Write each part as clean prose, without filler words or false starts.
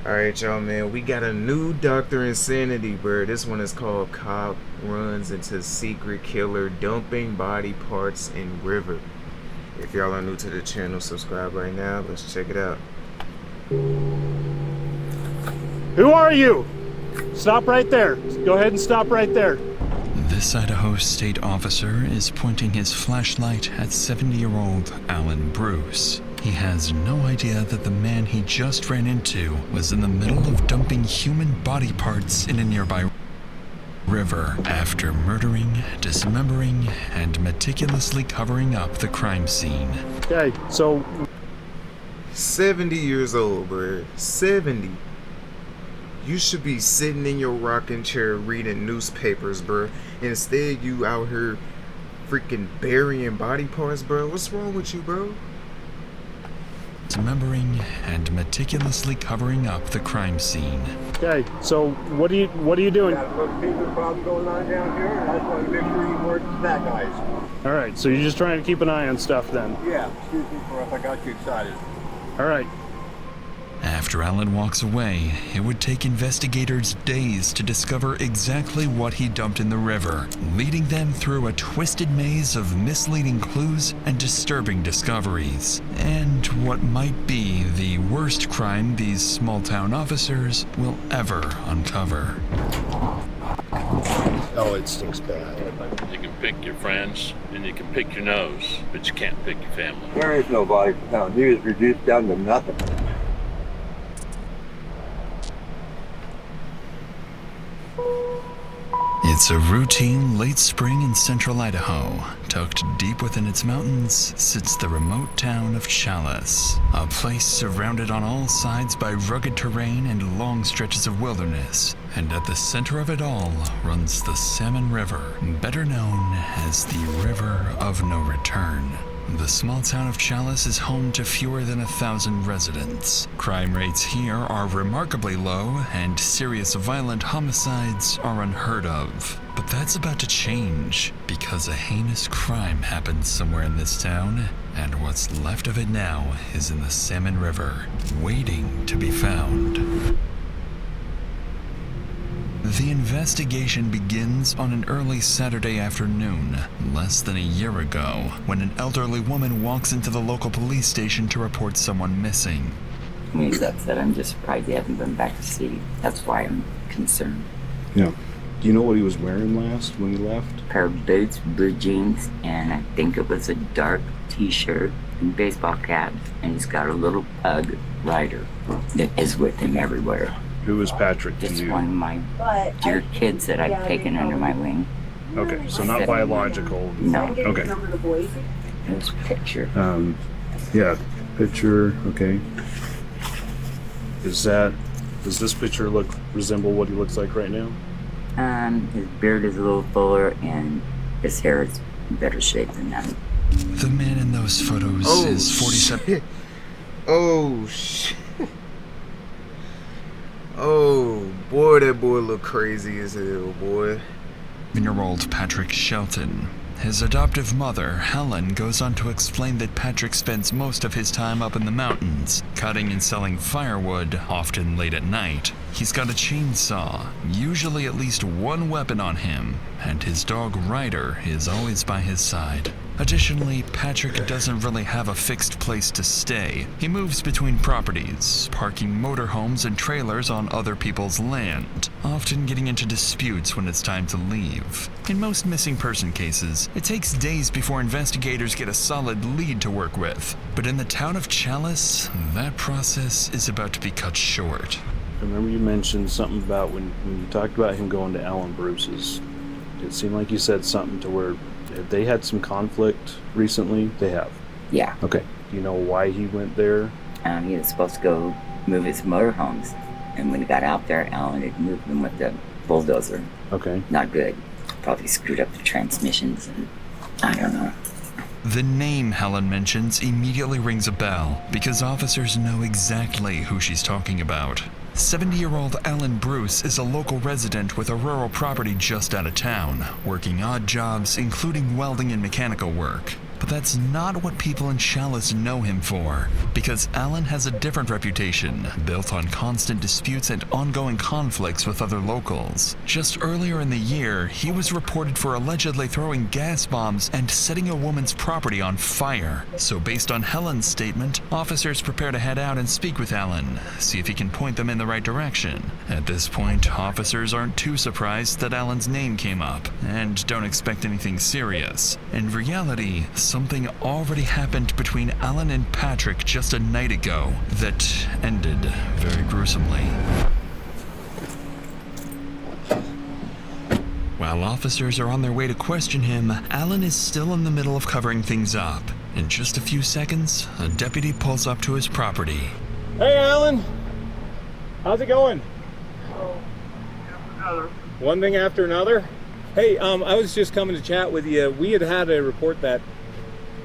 Alright, y'all, man. We got a new Dr. Insanity, bro. This one is called Cop Runs into Secret Killer Dumping Body Parts in River. If y'all are new to the channel, subscribe right now. Let's check it out. Who are you? Stop right there. Go ahead and stop right there. This Idaho state officer is pointing his flashlight at 70-year-old Alan Bruce. He has no idea that the man he just ran into was in the middle of dumping human body parts in a nearby river after murdering, dismembering, and meticulously covering up the crime scene. Okay, so 70 years old, bro. 70. You should be sitting in your rocking chair reading newspapers, bro. Instead, you out here freaking burying body parts, bro. What's wrong with you, bro? Dismembering and meticulously covering up the crime scene. okay, so what are you doing? Got a bookkeeping problem going on down here, and I just want to make sure you weren't that guys. All right, so you're just trying to keep an eye on stuff then. Yeah, excuse me for if I got you excited. All right. After Alan walks away, it would take investigators days to discover exactly what he dumped in the river, leading them through a twisted maze of misleading clues and disturbing discoveries, and what might be the worst crime these small-town officers will ever uncover. Oh, it stinks bad. You can pick your friends and you can pick your nose, but you can't pick your family. There is no body found. He was reduced down to nothing. It's a routine late spring in central Idaho. Tucked deep within its mountains sits the remote town of Chalice, a place surrounded on all sides by rugged terrain and long stretches of wilderness. And at the center of it all runs the Salmon River, better known as the River of No Return. The small town of Chalice is home to fewer than 1,000 residents. Crime rates here are remarkably low, and serious violent homicides are unheard of. But that's about to change, because a heinous crime happened somewhere in this town, and what's left of it now is in the Salmon River, waiting to be found. The investigation begins on an early Saturday afternoon, less than a year ago, when an elderly woman walks into the local police station to report someone missing. I mean, that's it. I'm just surprised he hasn't been back to see. That's why I'm concerned. Yeah. Do you know what he was wearing last when he left? Pair of boots, blue jeans, and I think it was a dark t-shirt and baseball cap, and he's got a little pug rider that is with him everywhere. Who was Patrick to Just you? one of my dear kids that I've taken under my wing. Okay, so not biological. No. Okay. His picture. Yeah, picture, okay. Does this picture resemble what he looks like right now? His beard is a little fuller, and his hair is in better shape than that. The man in those photos is 47. Shit. Oh, shit. Oh, boy, that boy look crazy as hell, boy. 7-year-old Patrick Shelton. His adoptive mother, Helen, goes on to explain that Patrick spends most of his time up in the mountains, cutting and selling firewood, often late at night. He's got a chainsaw, usually at least one weapon on him, and his dog Ryder is always by his side. Additionally, Patrick doesn't really have a fixed place to stay. He moves between properties, parking motorhomes and trailers on other people's land, often getting into disputes when it's time to leave. In most missing person cases, it takes days before investigators get a solid lead to work with. But in the town of Chalice, that process is about to be cut short. I remember you mentioned something about when you talked about him going to Alan Bruce's. It seemed like you said something to where they had some conflict recently. They have. Yeah. Okay. Do you know why he went there? He was supposed to go move his motorhomes, and when he got out there, Alan had moved them with the bulldozer. Okay. Not good. Probably screwed up the transmissions, and I don't know. The name Helen mentions immediately rings a bell because officers know exactly who she's talking about. 70-year-old Alan Bruce is a local resident with a rural property just out of town, working odd jobs including welding and mechanical work. But that's not what people in Chalice know him for, because Alan has a different reputation, built on constant disputes and ongoing conflicts with other locals. Just earlier in the year, he was reported for allegedly throwing gas bombs and setting a woman's property on fire. So based on Helen's statement, officers prepare to head out and speak with Alan, see if he can point them in the right direction. At this point, officers aren't too surprised that Alan's name came up, and don't expect anything serious. In reality, something already happened between Alan and Patrick just a night ago that ended very gruesomely. While officers are on their way to question him, Alan is still in the middle of covering things up. In just a few seconds, a deputy pulls up to his property. Hey, Alan. How's it going? One thing after another? Hey, I was just coming to chat with you. We had a report that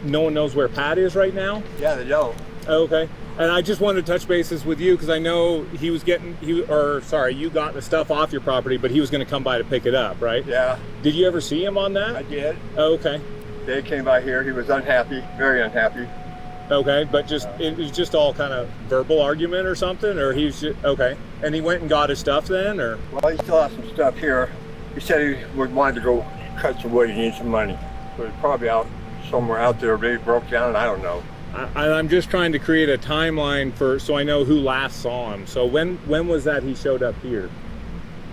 no one knows where Pat is right now. Yeah, they don't. Okay. And I just wanted to touch bases with you because I know you got the stuff off your property, but he was going to come by to pick it up, right? Yeah, Did you ever see him on that? I did. Okay. They came by here. He was unhappy, very unhappy. Okay, but it was just all kind of verbal argument or something, or he was just, okay. And he went and got his stuff then, or? Well, he still has some stuff here. He said he would want to go cut some wood. He needs some money. So he's probably out somewhere out there. Maybe broke down. I don't know. I'm just trying to create a timeline so I know who last saw him. So when was that he showed up here?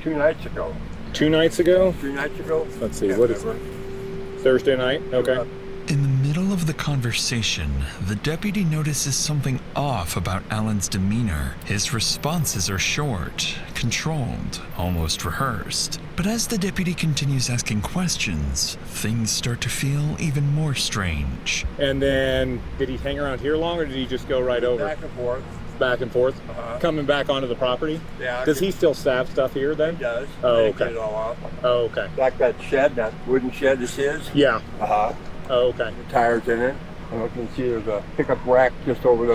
2 nights ago. 2 nights ago? 3 nights ago. Let's see, Can't what is it? remember. Thursday night? Okay. In the middle of the conversation, the deputy notices something off about Alan's demeanor. His responses are short, controlled, almost rehearsed. But as the deputy continues asking questions, things start to feel even more strange. And then, did he hang around here long, or did he just go right over? Back and forth. Back and forth? Uh-huh. Coming back onto the property? Yeah. Does he still stab stuff here then? He does. Oh, They okay. Get it all off. Oh, okay. Like that shed, that wooden shed is his. Yeah. Uh-huh. Oh, okay. The tires in it. And you can see there's a pickup rack just over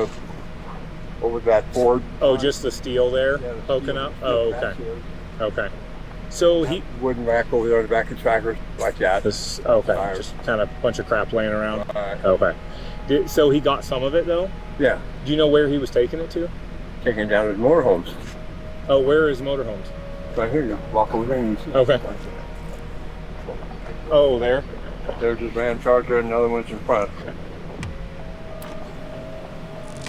that Ford. Oh, just the steel there Yeah, the poking steel. up? Oh, That's okay. his. Okay. So he... Wooden rack over there in the back of trackers, like that. Okay. Tires. Just kind of bunch of crap laying around. Alright. Okay. So he got some of it though? Yeah. Do you know where he was taking it to? Taking it down to the motorhomes. Oh, where is motorhomes? Right here, you walk over there and you see. Okay. Oh, there? There's his Ram Charger and another one's in front.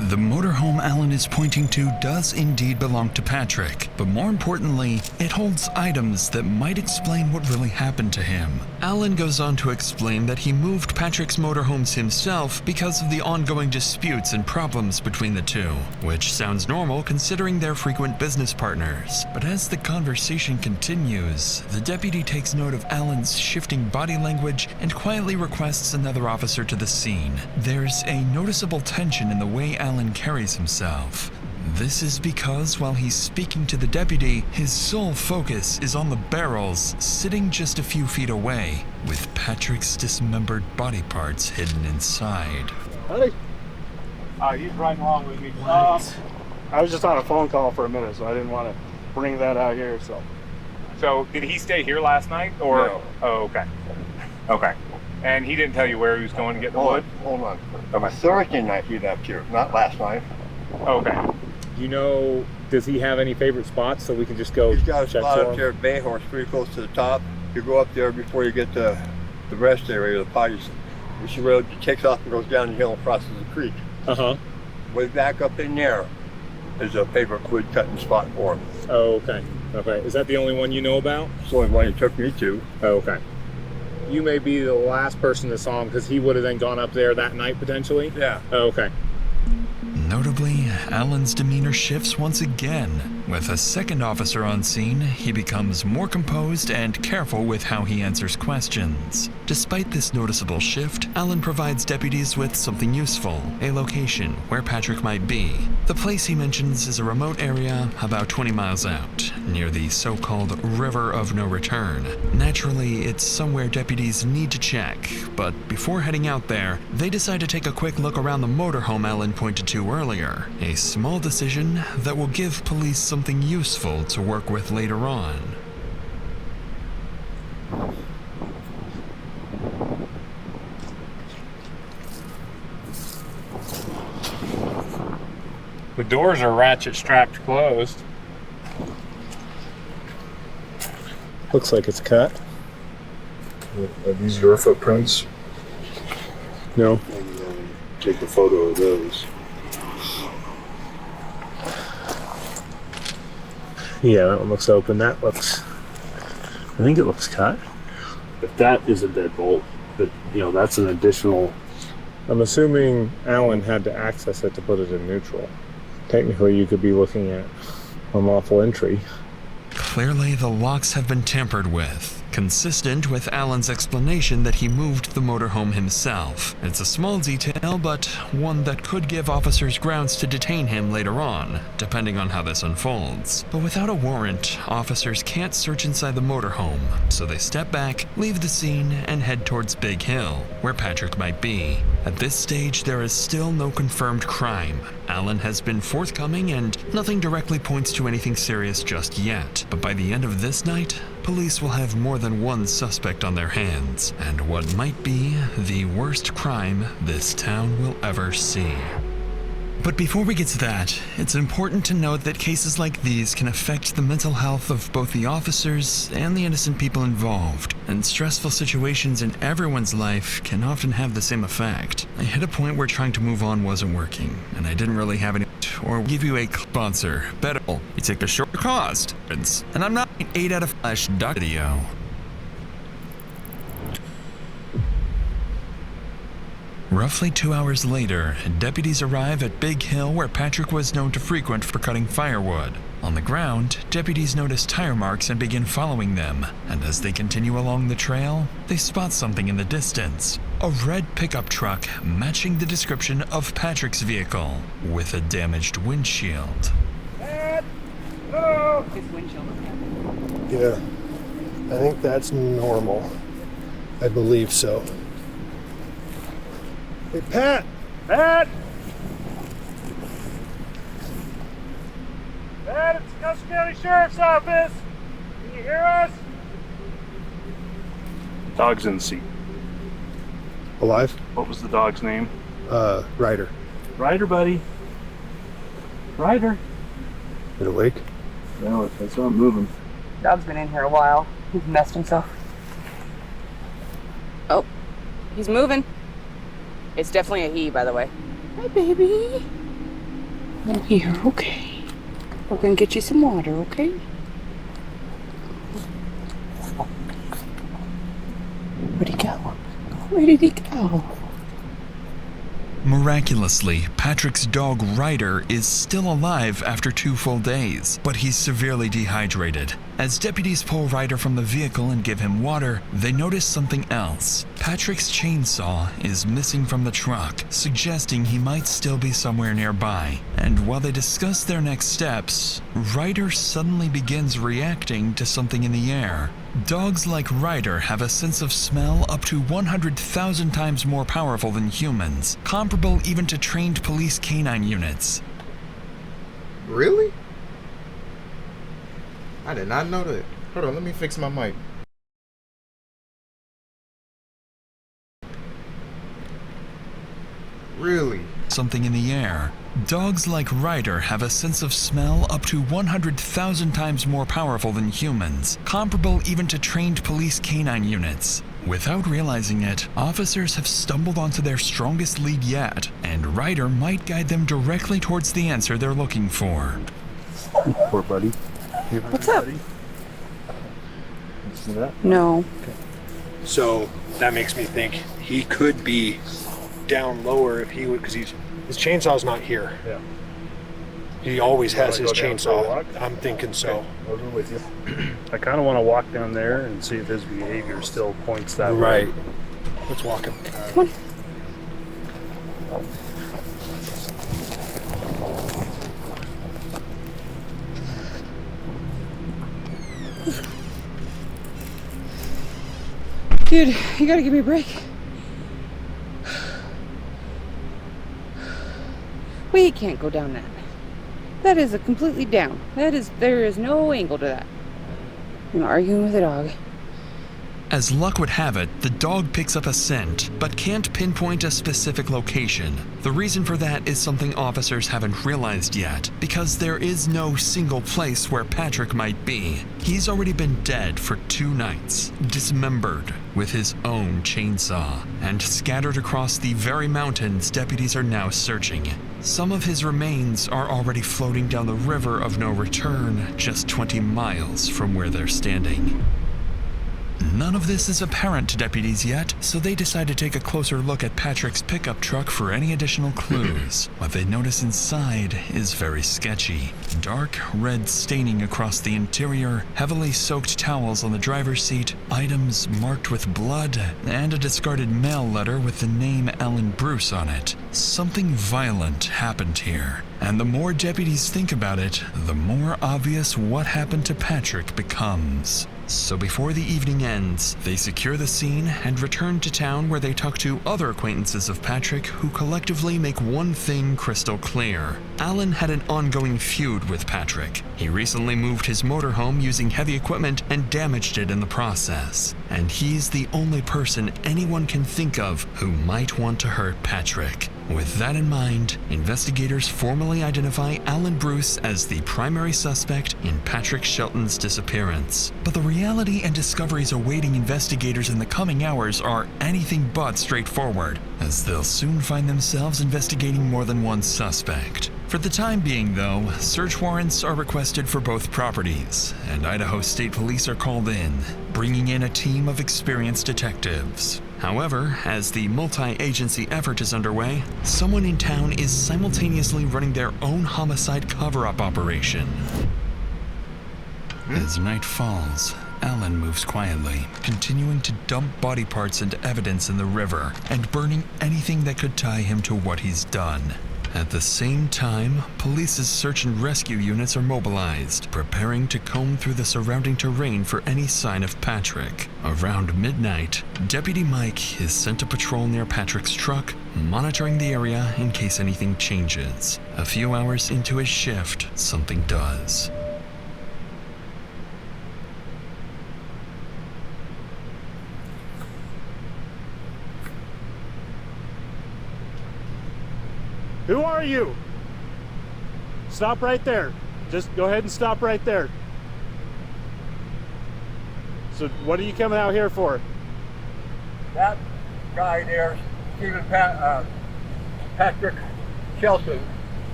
The motorhome Alan is pointing to does indeed belong to Patrick, but more importantly, it holds items that might explain what really happened to him. Alan goes on to explain that he moved Patrick's motorhomes himself because of the ongoing disputes and problems between the two, which sounds normal considering they're frequent business partners. But as the conversation continues, the deputy takes note of Alan's shifting body language and quietly requests another officer to the scene. There's a noticeable tension in the way Alan carries himself. This is because while he's speaking to the deputy, his sole focus is on the barrels sitting just a few feet away, with Patrick's dismembered body parts hidden inside. Howdy. He's riding along with me. I was just on a phone call for a minute, so I didn't want to bring that out here. So did he stay here last night, or? No. Oh, okay. Okay. And he didn't tell you where he was going to get the wood? Hold on. Thursday night he left here, not last night. Okay. You know, does he have any favorite spots so we can just go He's got a check spot for up him? there at Bayhorse, pretty close to the top. You go up there before you get to the rest area, the potties. You see where it takes off and goes down the hill and crosses the creek. Uh-huh. Way back up in there is a favorite wood cutting spot for him. Oh, okay. Okay. Is that the only one you know about? It's the only one he took me to. Oh, okay. You may be the last person that saw him because he would have then gone up there that night potentially? Yeah. Oh, okay. Notably, Alan's demeanor shifts once again. With a second officer on scene, he becomes more composed and careful with how he answers questions. Despite this noticeable shift, Alan provides deputies with something useful, a location where Patrick might be. The place he mentions is a remote area about 20 miles out, near the so-called River of No Return. Naturally, it's somewhere deputies need to check, but before heading out there, they decide to take a quick look around the motorhome Alan pointed to earlier, a small decision that will give police something useful to work with later on. The doors are ratchet strapped closed. Looks like it's cut. Are these your footprints? No. Take a photo of those. Yeah, that one looks open. That looks... I think it looks cut. If that is a deadbolt, but that's an additional. I'm assuming Alan had to access it to put it in neutral. Technically, you could be looking at unlawful entry. Clearly, the locks have been tampered with, consistent with Alan's explanation that he moved the motorhome himself. It's a small detail, but one that could give officers grounds to detain him later on, depending on how this unfolds. But without a warrant, officers can't search inside the motorhome, so they step back, leave the scene, and head towards Big Hill, where Patrick might be. At this stage, there is still no confirmed crime. Alan has been forthcoming, and nothing directly points to anything serious just yet. But by the end of this night, police will have more than one suspect on their hands, and what might be the worst crime this town will ever see. But before we get to that, it's important to note that cases like these can affect the mental health of both the officers and the innocent people involved, and stressful situations in everyone's life can often have the same effect. I hit a point where trying to move on wasn't working, and I didn't really have any or give you a sponsor. Better, you take a short cost, and I'm not an 8 out of flash video. Roughly 2 hours later, deputies arrive at Big Hill where Patrick was known to frequent for cutting firewood. On the ground, deputies notice tire marks and begin following them, and as they continue along the trail, they spot something in the distance. A red pickup truck matching the description of Patrick's vehicle, with a damaged windshield. Yeah, I think that's normal. I believe so. Hey, Pat! Pat! Pat, it's Custer County Sheriff's Office! Can you hear us? Dog's in the seat. Alive? What was the dog's name? Ryder. Ryder, buddy. Ryder. It awake? No, it's not moving. Dog's been in here a while. He's messed himself. Oh, he's moving. It's definitely a he, by the way. Hi, baby. I'm here, okay. We're gonna get you some water, okay? Where'd he go? Where did he go? Miraculously, Patrick's dog Ryder is still alive after 2 full days, but he's severely dehydrated. As deputies pull Ryder from the vehicle and give him water, they notice something else. Patrick's chainsaw is missing from the truck, suggesting he might still be somewhere nearby. And while they discuss their next steps, Ryder suddenly begins reacting to something in the air. Dogs like Ryder have a sense of smell up to 100,000 times more powerful than humans, comparable even to trained police canine units. Really? I did not know that. Hold on, let me fix my mic. Really? Something in the air. Dogs like Ryder have a sense of smell up to 100,000 times more powerful than humans, comparable even to trained police canine units. Without realizing it, officers have stumbled onto their strongest lead yet, and Ryder might guide them directly towards the answer they're looking for. Poor buddy. What's up? See that? No. Okay. So that makes me think he could be down lower if he would, because his chainsaw's not here. Yeah. He always has his Wanna go down for a chainsaw. walk? I'm thinking so. I'll go with you. I kind of want to walk down there and see if his behavior still points that Right. way. Let's walk him. Come on. Dude, you gotta give me a break. We can't go down that. That is a completely down. There is no angle to that. I'm arguing with a dog. As luck would have it, the dog picks up a scent, but can't pinpoint a specific location. The reason for that is something officers haven't realized yet, because there is no single place where Patrick might be. He's already been dead for 2 nights, dismembered with his own chainsaw, and scattered across the very mountains deputies are now searching. Some of his remains are already floating down the river of no return, just 20 miles from where they're standing. None of this is apparent to deputies yet, so they decide to take a closer look at Patrick's pickup truck for any additional clues. What they notice inside is very sketchy. Dark red staining across the interior, heavily soaked towels on the driver's seat, items marked with blood, and a discarded mail letter with the name Alan Bruce on it. Something violent happened here. And the more deputies think about it, the more obvious what happened to Patrick becomes. So before the evening ends, they secure the scene and return to town where they talk to other acquaintances of Patrick who collectively make one thing crystal clear. Alan had an ongoing feud with Patrick. He recently moved his motorhome using heavy equipment and damaged it in the process. And he's the only person anyone can think of who might want to hurt Patrick. With that in mind, investigators formally identify Alan Bruce as the primary suspect in Patrick Shelton's disappearance. But the reality and discoveries awaiting investigators in the coming hours are anything but straightforward, as they'll soon find themselves investigating more than one suspect. For the time being, though, search warrants are requested for both properties, and Idaho State Police are called in, bringing in a team of experienced detectives. However, as the multi-agency effort is underway, someone in town is simultaneously running their own homicide cover-up operation. As night falls, Alan moves quietly, continuing to dump body parts and evidence in the river, and burning anything that could tie him to what he's done. At the same time, police's search and rescue units are mobilized, preparing to comb through the surrounding terrain for any sign of Patrick. Around midnight, Deputy Mike is sent to patrol near Patrick's truck, monitoring the area in case anything changes. A few hours into his shift, something does. Who are you? Stop right there. Just go ahead and stop right there. So what are you coming out here for? That guy there, Patrick Shelton,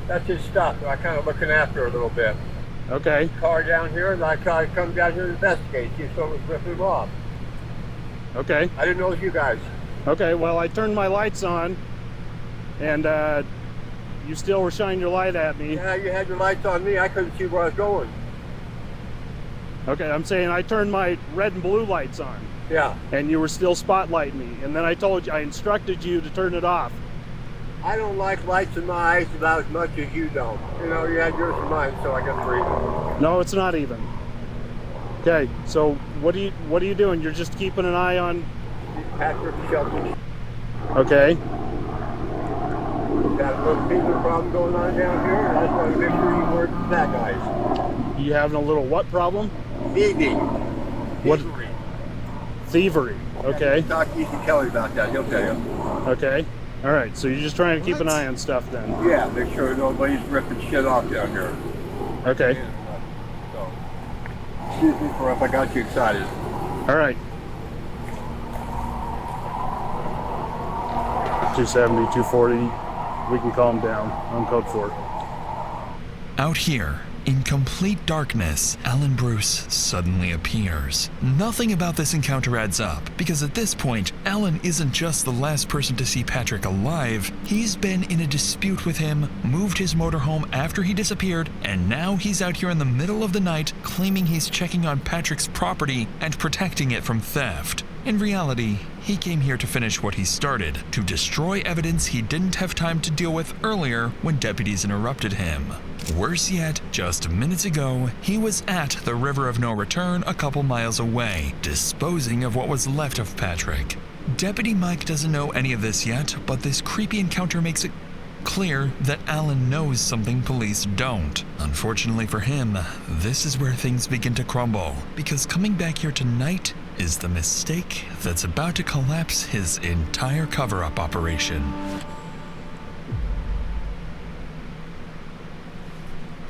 that's his stuff. I'm kind of looking after a little bit. Okay. Car down here, and I come down here to investigate. See if someone's ripping him off. Okay. I didn't know it was you guys. Okay, well, I turned my lights on, and you still were shining your light at me. Yeah, you had your lights on me. I couldn't see where I was going. Okay, I'm saying I turned my red and blue lights on. Yeah. And you were still spotlighting me. And then I instructed you to turn it off. I don't like lights in my eyes about as much as you don't. You know, you had yours and mine, so I got three. No, it's not even. Okay, so what are you doing? You're just keeping an eye on Patrick Shelton. Okay. Got a little fever problem going on down here, and I just want to make sure you weren't that guys. You having a little what problem? Thieving. What? Thievery. Okay. Talk to Ethan Kelly about that. He'll tell you. Okay. All right. So you're just trying to keep an eye on stuff then? Yeah. Make sure nobody's ripping shit off down here. Okay. So, excuse me for if I got you excited. All right. 270, 240. We can calm down. I'm code 4. Out here, in complete darkness, Alan Bruce suddenly appears. Nothing about this encounter adds up, because at this point, Alan isn't just the last person to see Patrick alive. He's been in a dispute with him, moved his motorhome after he disappeared, and now he's out here in the middle of the night claiming he's checking on Patrick's property and protecting it from theft. In reality, he came here to finish what he started, to destroy evidence he didn't have time to deal with earlier when deputies interrupted him. Worse yet, just minutes ago, he was at the River of No Return a couple miles away, disposing of what was left of Patrick. Deputy Mike doesn't know any of this yet, but this creepy encounter makes it clear that Alan knows something police don't. Unfortunately for him, this is where things begin to crumble, because coming back here tonight is the mistake that's about to collapse his entire cover-up operation.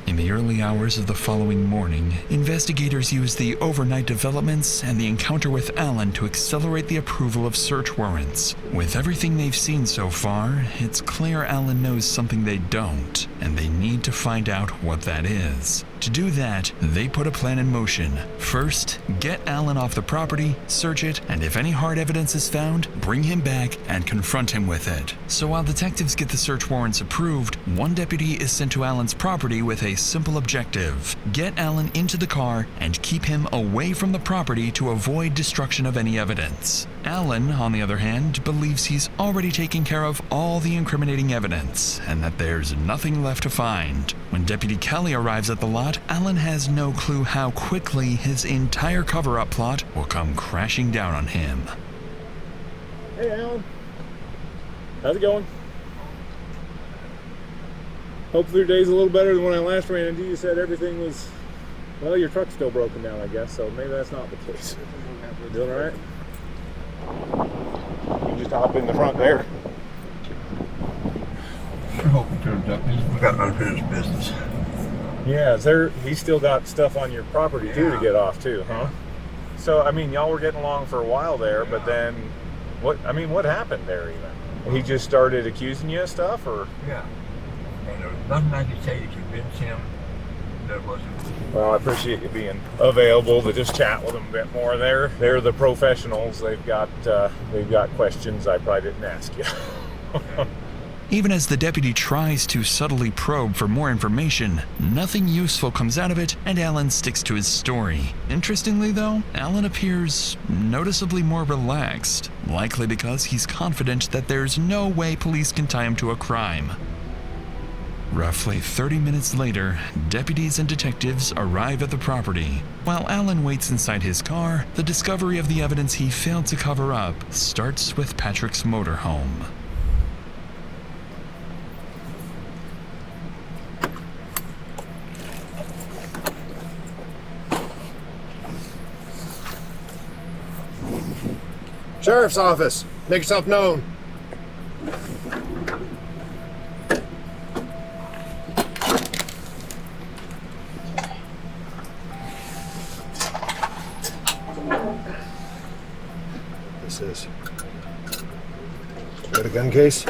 In the early hours of the following morning, investigators used the overnight developments and the encounter with Alan to accelerate the approval of search warrants. With everything they've seen so far, it's clear Alan knows something they don't, and they need to find out what that is. To do that, they put a plan in motion. First, get Alan off the property, search it, and if any hard evidence is found, bring him back and confront him with it. So while detectives get the search warrants approved, one deputy is sent to Alan's property with a simple objective: get Alan into the car and keep him away from the property to avoid destruction of any evidence. Alan, on the other hand, believes he's already taken care of all the incriminating evidence and that there's nothing left to find. When Deputy Kelly arrives at the lot, Alan has no clue how quickly his entire cover-up plot will come crashing down on him. Hey, Alan. How's it going? Hopefully your day's a little better than when I last ran into you. You said everything was... Well, your truck's still broken down, I guess, so maybe that's not the case. Doing all right? You can just hop in the front there. Sure hope he turns up. He's got unfinished business. Yeah, he's still got stuff on your property too to get off too, huh? So, I mean, y'all were getting along for a while there, but then, what happened there even? He just started accusing you of stuff, or? Yeah. And there was nothing I could say to convince him that wasn't. Well, I appreciate you being available to just chat with them a bit more. They're the professionals. They've got questions I probably didn't ask you. Even as the deputy tries to subtly probe for more information, nothing useful comes out of it, and Alan sticks to his story. Interestingly though, Alan appears noticeably more relaxed, likely because he's confident that there's no way police can tie him to a crime. Roughly 30 minutes later, deputies and detectives arrive at the property. While Alan waits inside his car, the discovery of the evidence he failed to cover up starts with Patrick's motorhome. Sheriff's office. Make yourself known. This is. Got a gun case?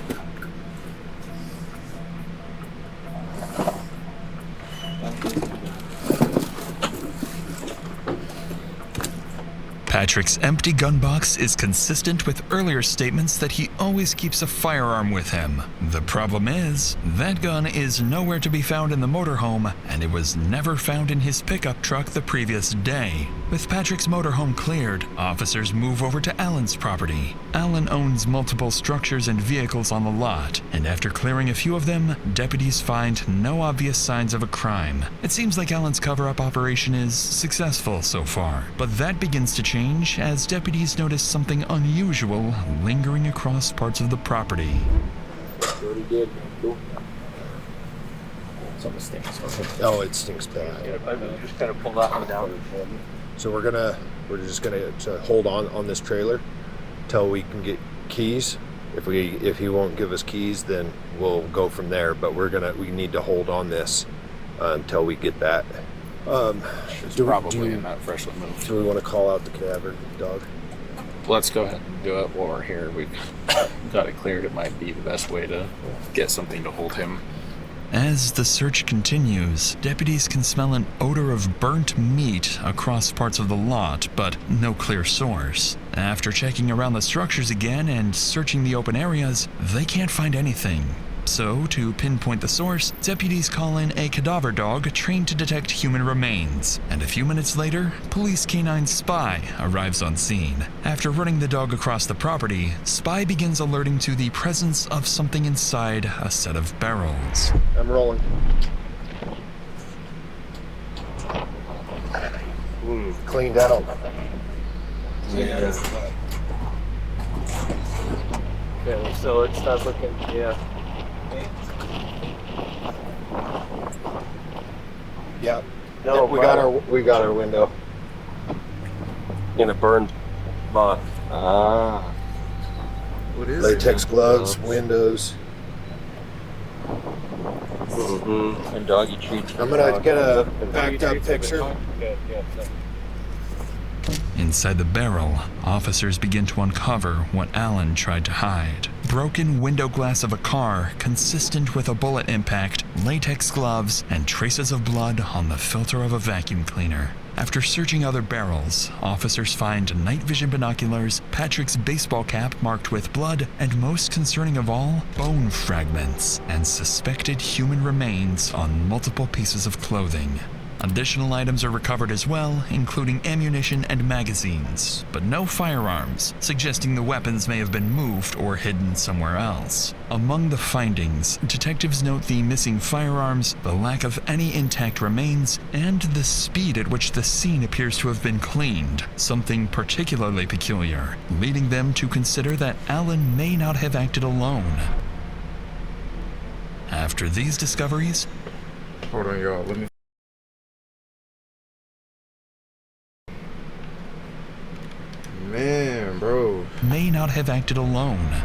Patrick's empty gun box is consistent with earlier statements that he always keeps a firearm with him. The problem is, that gun is nowhere to be found in the motorhome, and it was never found in his pickup truck the previous day. With Patrick's motorhome cleared, officers move over to Alan's property. Alan owns multiple structures and vehicles on the lot, and after clearing a few of them, deputies find no obvious signs of a crime. It seems like Alan's cover-up operation is successful so far, but that begins to change as deputies notice something unusual lingering across parts of the property. Already did. Cool. Something stinks. Oh, it stinks bad. I just kind of pull that one down. So we're just gonna hold on this trailer till we can get keys. If he won't give us keys, then we'll go from there. But we need to hold on this until we get that. It's probably in that freshly moved. Do we want to call out the cadaver dog? Let's go ahead and do it while we're here. We've got it cleared. It might be the best way to get something to hold him. As the search continues, deputies can smell an odor of burnt meat across parts of the lot, but no clear source. After checking around the structures again and searching the open areas, they can't find anything. So, to pinpoint the source, deputies call in a cadaver dog trained to detect human remains, and a few minutes later, police canine Spy arrives on scene. After running the dog across the property, Spy begins alerting to the presence of something inside a set of barrels. I'm rolling. Cleaned out. Yeah, so it's not looking, yeah. Yeah. No, we got our window. Gonna burn Moth. Ah. What is Latex it? gloves, windows. Mm-hmm. And doggy treats. I'm gonna get a backed up picture. Inside the barrel, officers begin to uncover what Alan tried to hide. Broken window glass of a car consistent with a bullet impact, latex gloves, and traces of blood on the filter of a vacuum cleaner. After searching other barrels, officers find night vision binoculars, Patrick's baseball cap marked with blood, and most concerning of all, bone fragments and suspected human remains on multiple pieces of clothing. Additional items are recovered as well, including ammunition and magazines, but no firearms, suggesting the weapons may have been moved or hidden somewhere else. Among the findings, detectives note the missing firearms, the lack of any intact remains, and the speed at which the scene appears to have been cleaned, something particularly peculiar, leading them to consider that Alan may not have acted alone. After these discoveries, Hold on, y'all. Let me. Man, bro. may not have acted alone.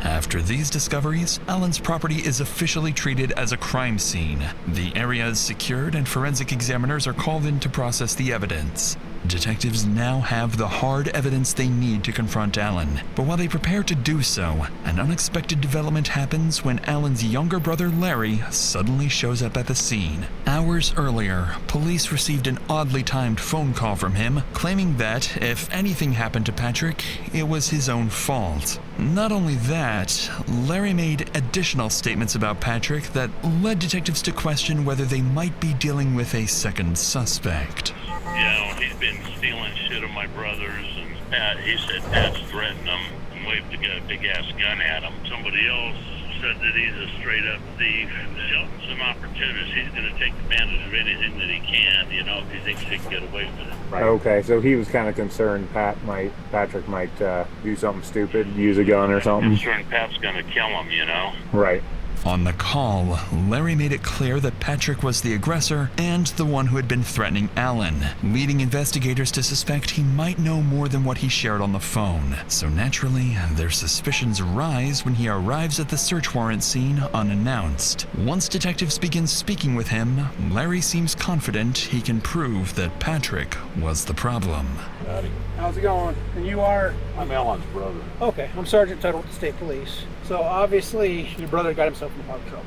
After these discoveries, Alan's property is officially treated as a crime scene. The area is secured and forensic examiners are called in to process the evidence. Detectives now have the hard evidence they need to confront Alan, but while they prepare to do so, an unexpected development happens when Alan's younger brother Larry suddenly shows up at the scene. Hours earlier, police received an oddly timed phone call from him, claiming that if anything happened to Patrick, it was his own fault. Not only that, Larry made additional statements about Patrick that led detectives to question whether they might be dealing with a second suspect. You know, he's been stealing shit of my brother's, and Pat, he said Pat's threatened him and waved a big-ass gun at him. Somebody else said that he's a straight-up thief. Shelton's an opportunist. He's going to take advantage of anything that he can, you know, if he thinks he can get away with it. Right. Okay, so he was kind of concerned Patrick might do something stupid, use a gun or something. Concerned Pat's going to kill him, you know. Right. On the call, Larry made it clear that Patrick was the aggressor and the one who had been threatening Alan, leading investigators to suspect he might know more than what he shared on the phone. So naturally, their suspicions rise when he arrives at the search warrant scene unannounced. Once detectives begin speaking with him, Larry seems confident he can prove that Patrick was the problem. Howdy. How's it going? And you are? I'm Alan's brother. Okay, I'm Sergeant Tuttle with the State Police. So obviously your brother got himself in a lot of trouble.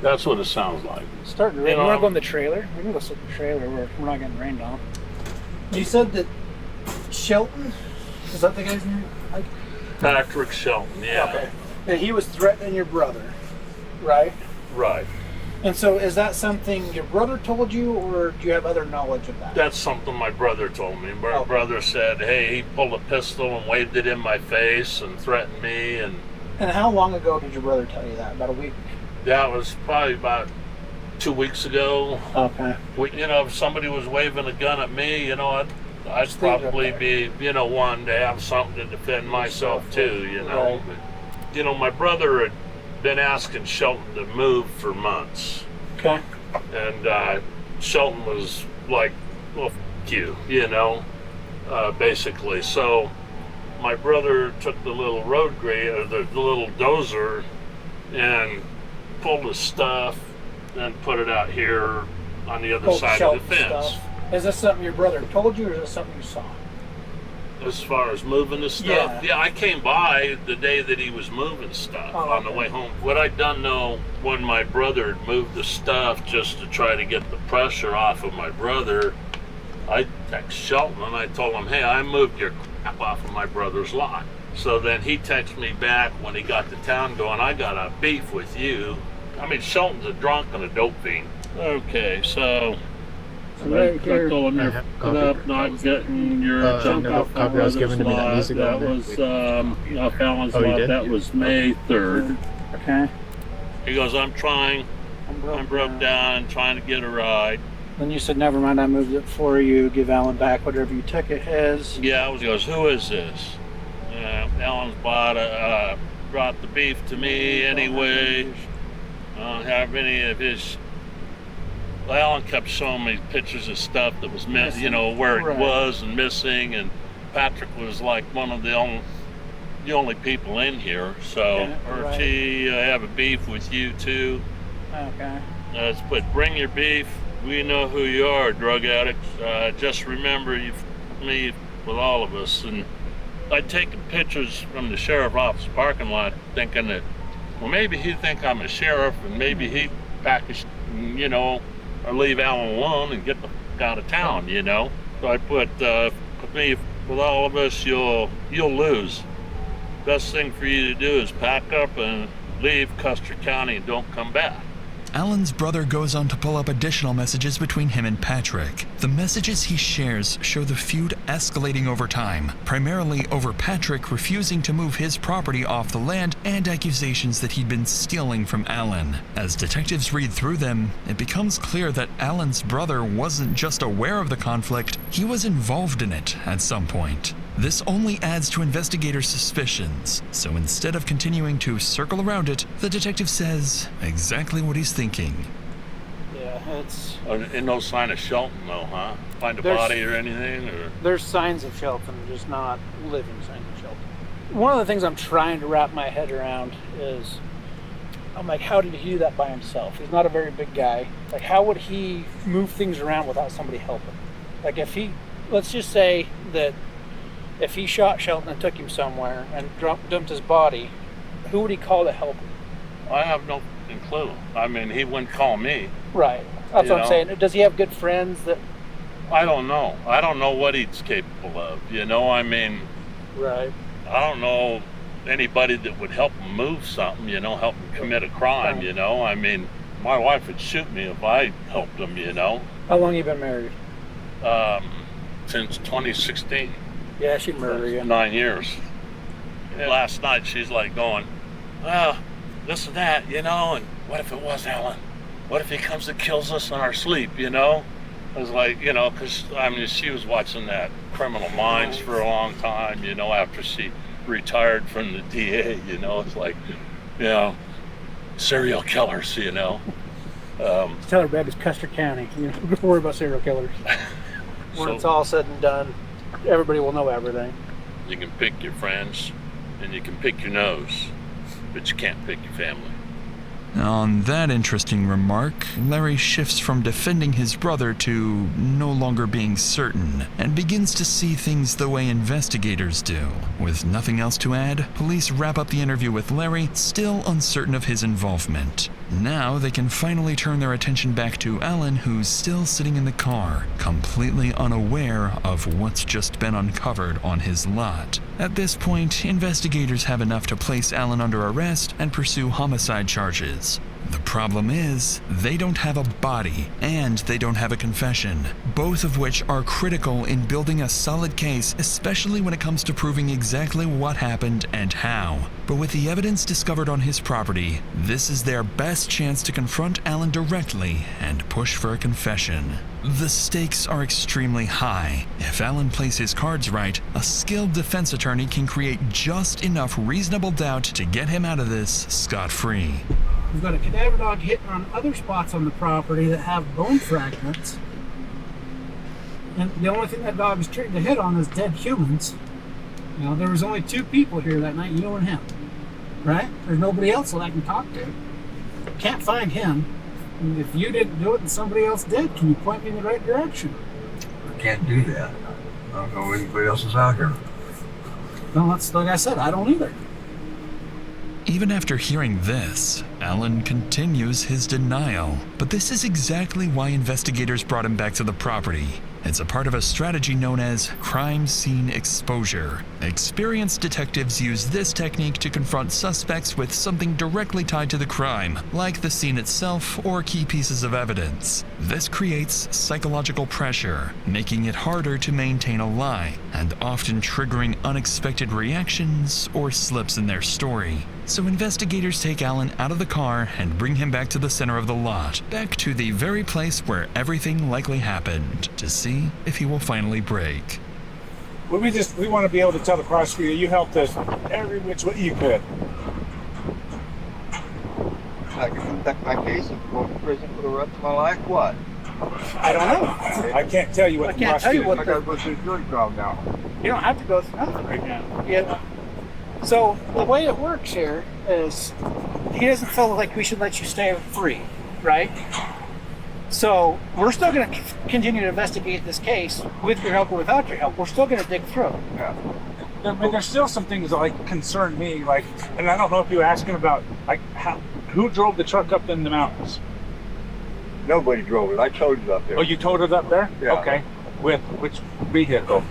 That's what it sounds like. It's starting to rain. You want to go in the trailer? We can go sit in the trailer where we're not getting rained on. You said that Shelton, is that the guy's name? Patrick Shelton, yeah. Okay. And he was threatening your brother, right? Right. And so is that something your brother told you, or do you have other knowledge of that? That's something my brother told me. My brother said, hey, he pulled a pistol and waved it in my face and threatened me. And how long ago did your brother tell you that? About a week? That was probably about 2 weeks ago. Okay. You know, if somebody was waving a gun at me, you know, I'd probably be, you know, wanting to have something to defend myself too, you know. Right. But, you know, my brother had been asking Shelton to move for months. Okay. And Shelton was like, well, f*** you know, basically. So my brother took the little road grader, the little dozer, and pulled his stuff and put it out here on the other side of the fence. Stuff. Is this something your brother told you, or is this something you saw? As far as moving the stuff? Yeah, I came by the day that he was moving stuff on the way home. What I'd done though, when my brother had moved the stuff just to try to get the pressure off of my brother, I texted Shelton and I told him, hey, I moved your crap off of my brother's lot. So then he texted me back when he got to town going, I got a beef with you. I mean, Shelton's a drunk and a dope fiend. Okay, so I told him you're put up not getting your junk off my brother's lot. That was off Alan's lot. That was May 3rd. Okay. He goes, I'm broke down, trying to get a ride. Then you said, never mind, I moved it for you, give Alan back whatever you took it his. Yeah, he goes, who is this? Alan's brought the beef to me anyway. I don't have any of his Alan kept showing me pictures of stuff that was missing, you know, where it was and missing, and Patrick was like one of the only people in here. So, or she have a beef with you too. Okay. But bring your beef. We know who you are, drug addict. Just remember you me with all of us. And I'd taken pictures from the sheriff's office parking lot thinking that, well, maybe he'd think I'm a sheriff and maybe he'd pack a, you know, or leave Alan alone and get the fuck out of town, you know. So I put me with all of us, you'll lose. Best thing for you to do is pack up and leave Custer County and don't come back. Alan's brother goes on to pull up additional messages between him and Patrick. The messages he shares show the feud escalating over time, primarily over Patrick refusing to move his property off the land and accusations that he'd been stealing from Alan. As detectives read through them, it becomes clear that Alan's brother wasn't just aware of the conflict, he was involved in it at some point. This only adds to investigators' suspicions, so instead of continuing to circle around it, the detective says exactly what he's thinking. Yeah, it's... And no sign of Shelton though, huh? Find a body or anything? Or there's signs of Shelton, just not living signs of Shelton. One of the things I'm trying to wrap my head around is, I'm like, how did he do that by himself? He's not a very big guy. Like, how would he move things around without somebody helping? Like, if he, let's just say that if he shot Shelton and took him somewhere and dumped his body, who would he call to help him? I have no clue. I mean, he wouldn't call me. Right. That's what I'm saying. Does he have good friends that... I don't know. I don't know what he's capable of, you know? I mean... Right. I don't know anybody that would help him move something, you know, help him commit a crime, you know? I mean, my wife would shoot me if I helped him, you know? How long have you been married? Since 2016. Yeah, she'd murder you. 9 years. Yeah. Last night she's like going, well, this and that, you know, and what if it was Alan? What if he comes and kills us in our sleep, you know? I was like, you know, because, I mean, she was watching that Criminal Minds for a long time, you know, after she retired from the DA, you know. It's like, you know, serial killers, you know. Tell her baby's Custer County. You know, don't worry about serial killers. When it's all said and done, everybody will know everything. You can pick your friends and you can pick your nose, but you can't pick your family. On that interesting remark, Larry shifts from defending his brother to no longer being certain, and begins to see things the way investigators do. With nothing else to add, police wrap up the interview with Larry, still uncertain of his involvement. Now they can finally turn their attention back to Alan, who's still sitting in the car, completely unaware of what's just been uncovered on his lot. At this point, investigators have enough to place Alan under arrest and pursue homicide charges. The problem is, they don't have a body, and they don't have a confession, both of which are critical in building a solid case, especially when it comes to proving exactly what happened and how. But with the evidence discovered on his property, this is their best chance to confront Alan directly and push for a confession. The stakes are extremely high. If Alan plays his cards right, a skilled defense attorney can create just enough reasonable doubt to get him out of this scot-free. We've got a cadaver dog hitting on other spots on the property that have bone fragments. And the only thing that dog is trained to hit on is dead humans. You know, there was only 2 people here that night, you and him. Right? There's nobody else that I can talk to. Can't find him. And if you didn't do it and somebody else did, can you point me in the right direction? I can't do that. I don't know anybody else is out here. No, that's like I said, I don't either. Even after hearing this, Alan continues his denial. But this is exactly why investigators brought him back to the property. It's a part of a strategy known as crime scene exposure. Experienced detectives use this technique to confront suspects with something directly tied to the crime, like the scene itself or key pieces of evidence. This creates psychological pressure, making it harder to maintain a lie, and often triggering unexpected reactions or slips in their story. So investigators take Alan out of the car and bring him back to the center of the lot, back to the very place where everything likely happened, to see if he will finally break. Well, we want to be able to tell the prosecutor you helped us every which way you could. I can protect my case and go to prison for the rest of my life, what? I don't know. I can't tell you what I the can't tell you what I gotta go through the jury trial now. You don't have to go through nothing right now. Yeah. So the way it works here is he doesn't feel like we should let you stay free, right? So we're still going to continue to investigate this case with your help or without your help. We're still going to dig through. Yeah. I mean, there's still some things that like concern me, like, and I don't know if you were asking about like who drove the truck up in the mountains. Nobody drove it. I towed it up there. Oh, you towed it up there? Yeah. Okay. With which vehicle?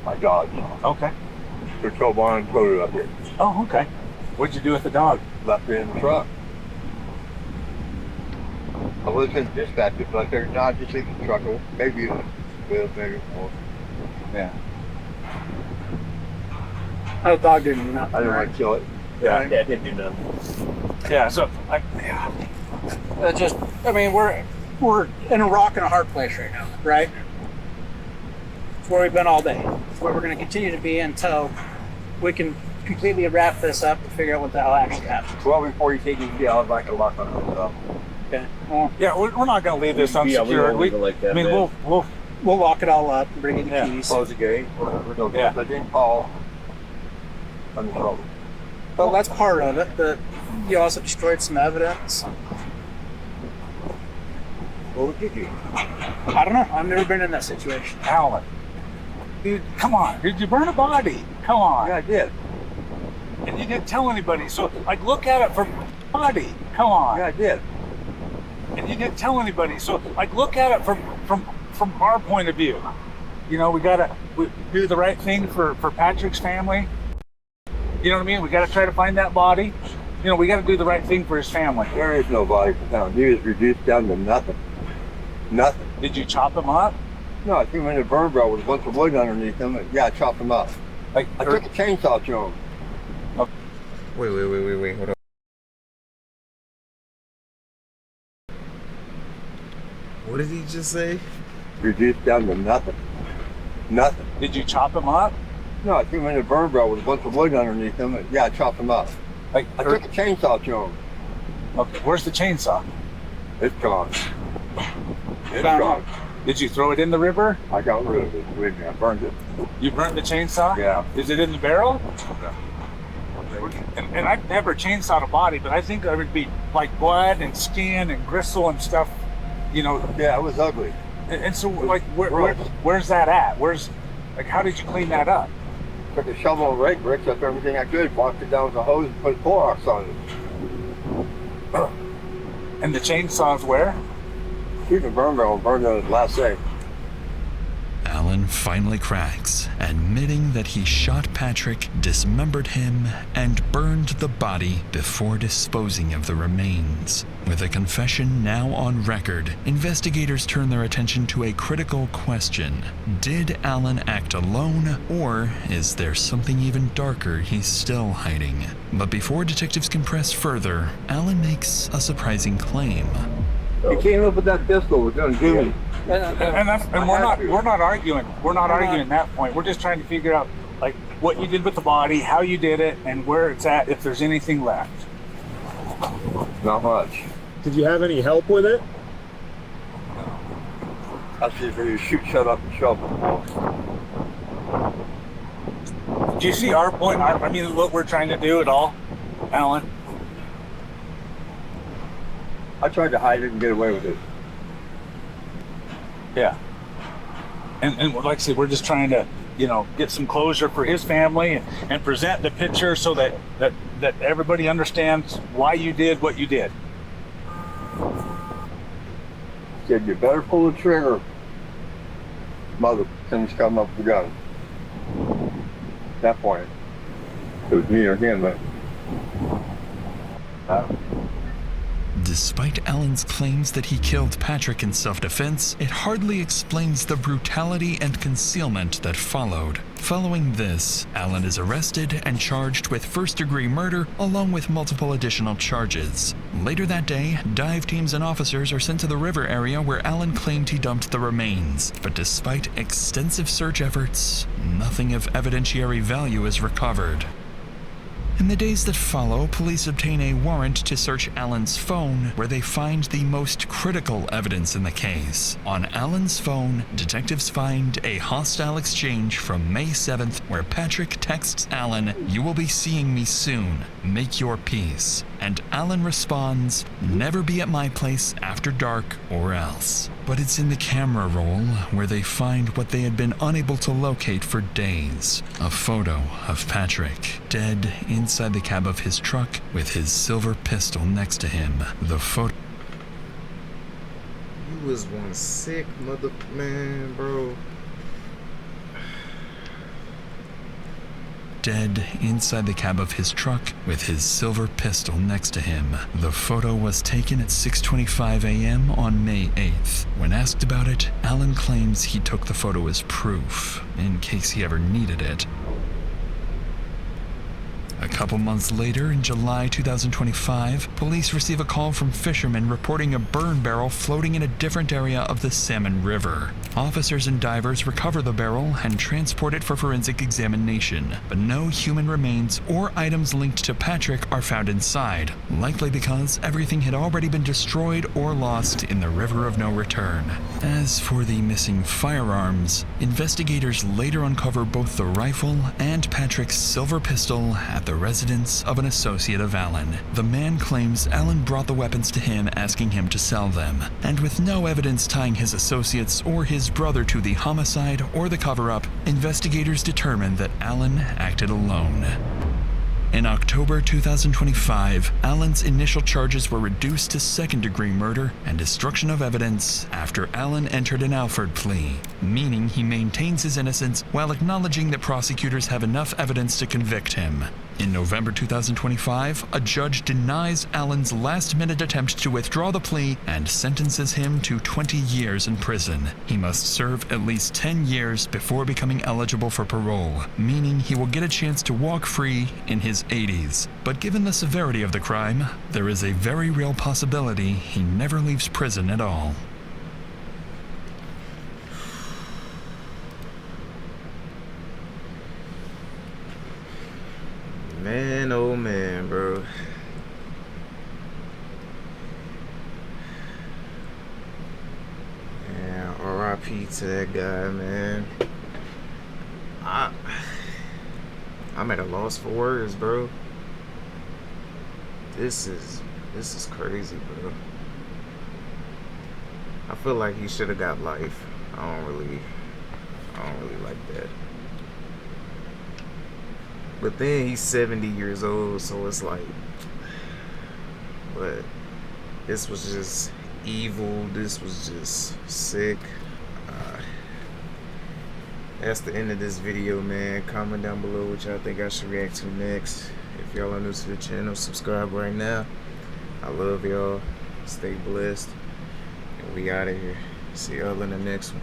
My dog. Okay. The tow barn and towed it up here. Oh, okay. What'd you do with the dog? Left it in the truck. I was in dispatch, but I figured, nah, just leave the truck. Maybe a little bit more. Yeah. Oh, dog didn't do nothing. I didn't want to kill it. Yeah. Yeah, it didn't do nothing. Yeah. So, Just, I mean, we're in a rock and a hard place right now, right? It's where we've been all day. It's where we're going to continue to be until we can completely wrap this up and figure out what the hell actually happened. Well, before you take it, I'll back a lock on this up. Okay. Well, yeah, we're not going to leave this unsecured. we won't leave it like that, I mean, man. we'll lock it all up and bring in the keys. Close the gate. Yeah. I didn't call. I'm in trouble. Well, that's part of it, but you also destroyed some evidence. What did you? I don't know. I've never been in that situation. Alan, dude, come on. Did you burn a body? Come on. Yeah, I did. And you didn't tell anybody. So, like, look at it from body. Come on. Yeah, I did. And you didn't tell anybody. So, like, look at it from our point of view. You know, we do the right thing for Patrick's family. You know what I mean? We got to try to find that body. You know, we got to do the right thing for his family. There is no body found. He was reduced down to nothing. Nothing. Did you chop him up? No, I threw him in a burn barrel with a bunch of wood underneath him. Yeah, I chopped him up. Like, I took a chainsaw to him. Wait, hold on. What did he just say? Reduced down to nothing. Nothing. Did you chop him up? No, I threw him in a burn barrel with a bunch of wood underneath him. Yeah, I chopped him up. Like, I took a chainsaw to him. Okay, where's the chainsaw? It's gone. It's gone. Did you throw it in the river? I got rid of it. Believe me, I burned it. You burned the chainsaw? Yeah. Is it in the barrel? Yeah. And I've never chainsawed a body, but I think there would be like blood and skin and gristle and stuff, you know. Yeah, it was ugly. And so, like, where's that at? How did you clean that up? Took a shovel and rake, ripped up everything I could, walked it down with a hose and put Clorox on it. And the chainsaw's where? Shoot the burn barrel and burned it last day. Alan finally cracks, admitting that he shot Patrick, dismembered him, and burned the body before disposing of the remains. With a confession now on record, investigators turn their attention to a critical question. Did Alan act alone, or is there something even darker he's still hiding? But before detectives can press further, Alan makes a surprising claim. He came up with that pistol, was gonna do me. And we're not arguing. We're not arguing that point. We're just trying to figure out like what you did with the body, how you did it, and where it's at, if there's anything left. Not much. Did you have any help with it? I see if you shoot, shut up, and shovel. Do you see our point? I mean, what we're trying to do at all, Alan? I tried to hide it and get away with it. Yeah. And like I said, we're just trying to, you know, get some closure for his family and present the picture so that everybody understands why you did what you did. Said, you better pull the trigger. Mother things come up with the gun. At that point, it was me or him, but Despite Alan's claims that he killed Patrick in self-defense, it hardly explains the brutality and concealment that followed. Following this, Alan is arrested and charged with first-degree murder along with multiple additional charges. Later that day, dive teams and officers are sent to the river area where Alan claimed he dumped the remains. But despite extensive search efforts, nothing of evidentiary value is recovered. In the days that follow, police obtain a warrant to search Alan's phone, where they find the most critical evidence in the case. On Alan's phone, detectives find a hostile exchange from May 7th where Patrick texts Alan, "You will be seeing me soon. Make your peace." And Alan responds, "Never be at my place after dark or else." But it's in the camera roll where they find what they had been unable to locate for days. A photo of Patrick, dead inside the cab of his truck with his silver pistol next to him. The photo... You was one sick man, bro. Dead inside the cab of his truck with his silver pistol next to him. The photo was taken at 6:25 a.m. on May 8th. When asked about it, Alan claims he took the photo as proof, in case he ever needed it. A couple months later, in July 2025, police receive a call from fishermen reporting a burn barrel floating in a different area of the Salmon River. Officers and divers recover the barrel and transport it for forensic examination, but no human remains or items linked to Patrick are found inside, likely because everything had already been destroyed or lost in the River of No Return. As for the missing firearms, investigators later uncover both the rifle and Patrick's silver pistol at the residence of an associate of Alan. The man claims Alan brought the weapons to him asking him to sell them, and with no evidence tying his associates or his brother to the homicide or the cover-up, investigators determined that Alan acted alone. In October 2025, Alan's initial charges were reduced to second-degree murder and destruction of evidence after Alan entered an Alford plea, meaning he maintains his innocence while acknowledging that prosecutors have enough evidence to convict him. In November 2025, a judge denies Alan's last-minute attempt to withdraw the plea and sentences him to 20 years in prison. He must serve at least 10 years before becoming eligible for parole, meaning he will get a chance to walk free in his 80s. But given the severity of the crime, there is a very real possibility he never leaves prison at all. Man, oh man, bro. Yeah, R.I.P. to that guy, man. I'm at a loss for words, bro. This is crazy, bro. I feel like he should have got life. I don't really like that. But then he's 70 years old, so it's like, but this was just evil. This was just sick. That's the end of this video, man. Comment down below what y'all think I should react to next. If y'all are new to the channel, subscribe right now. I love y'all. Stay blessed. And we out of here. See y'all in the next one.